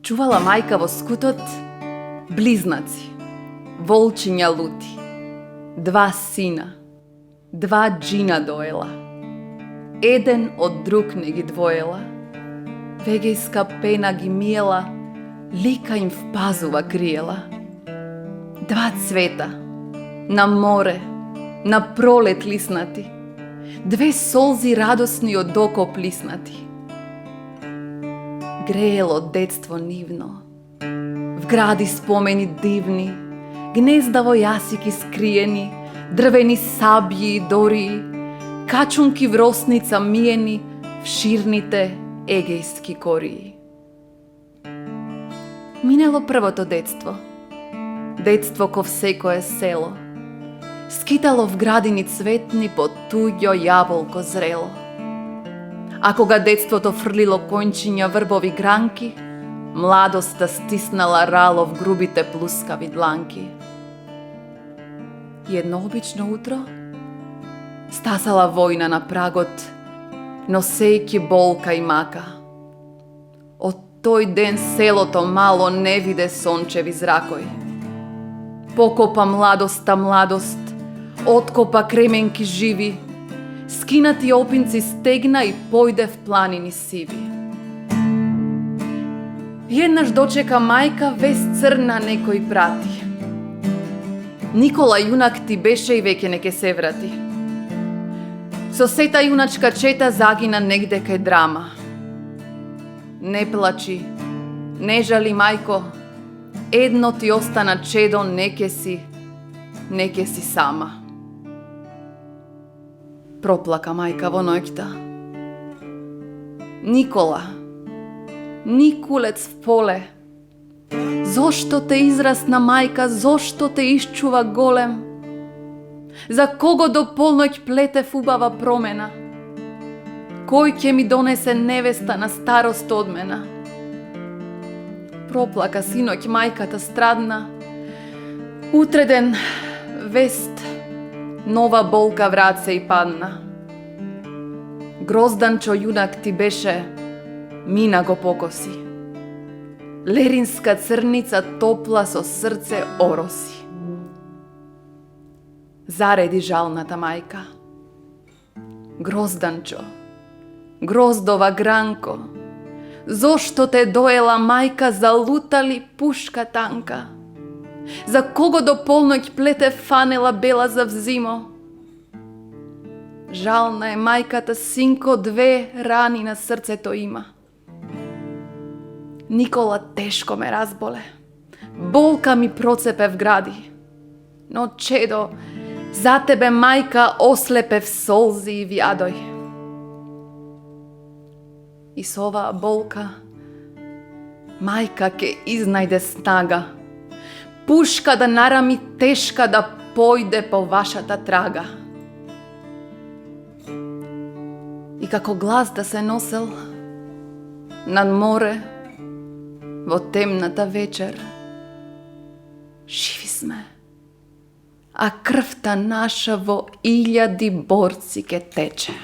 Чувала мајка во скутот близнаци, волчиња лути, 2 сина, 2 джина доела. Еден од друг не ги двоела. Вегејска пена ги миела, лика им впазува криела. 2 цвета, на море, на пролет лиснати, 2 солзи радосни од око плиснати. Греело детство нивно, вгради спомени дивни, гнезда во јасики скриени, дрвени сабји и дори, качунки вросница миени в ширните егејски кории. Минело првото детство, детство ко секое село, скитало в градини цветни под туѓо јаболко зрело. А кога детството фрлило кончиња врбови гранки, младоста стиснала рало в грубите плускави дланки. И едно обично утро стасала војна на прагот, носејки болка и мака. Од тој ден селото мало не виде сончеви зракој. Покопа младоста младост, откопа кременки живи, скинати опинци стегна и појде в планини сиви. Еднаш дочека мајка вест црна некој прати. Никола јунак ти беше и веќе не ке се врати. Со сета јуначка чета загина негде кај драма. Не плачи, не жали мајко, едно ти остана чедо, не ке си сама. Проплака мајка во ноќта. Никола, Никулец в поле, зошто те израсна мајка, зошто те исчува голем? За кого до полноќ плетев убава промена? Кој ќе ми донесе невеста на старост од мена? Проплака синоќ мајката страдна. Утреден вест, нова болка врат се и падна. Грозданчо јунак ти беше, мина го покоси. Леринска црница топла со срце ороси. Зареди жалната мајка. Грозданчо, гроздова гранко, зошто те доела мајка, залутали пушка танка? За кого до полноќ плете фанела бела за взимо? Жална е мајката, синко, 2 рани на срцето има. Никола тешко ме разболе, болка ми процепе в гради. Но чедо, за тебе мајка ослепев солзи и вјадој. И со оваа болка мајка ке изнајде снага, пушка да нарами тешка да појде по вашата трага. И како глас да се носел над море во темната вечер, живи сме, а крвта наша во илјади борци ке тече.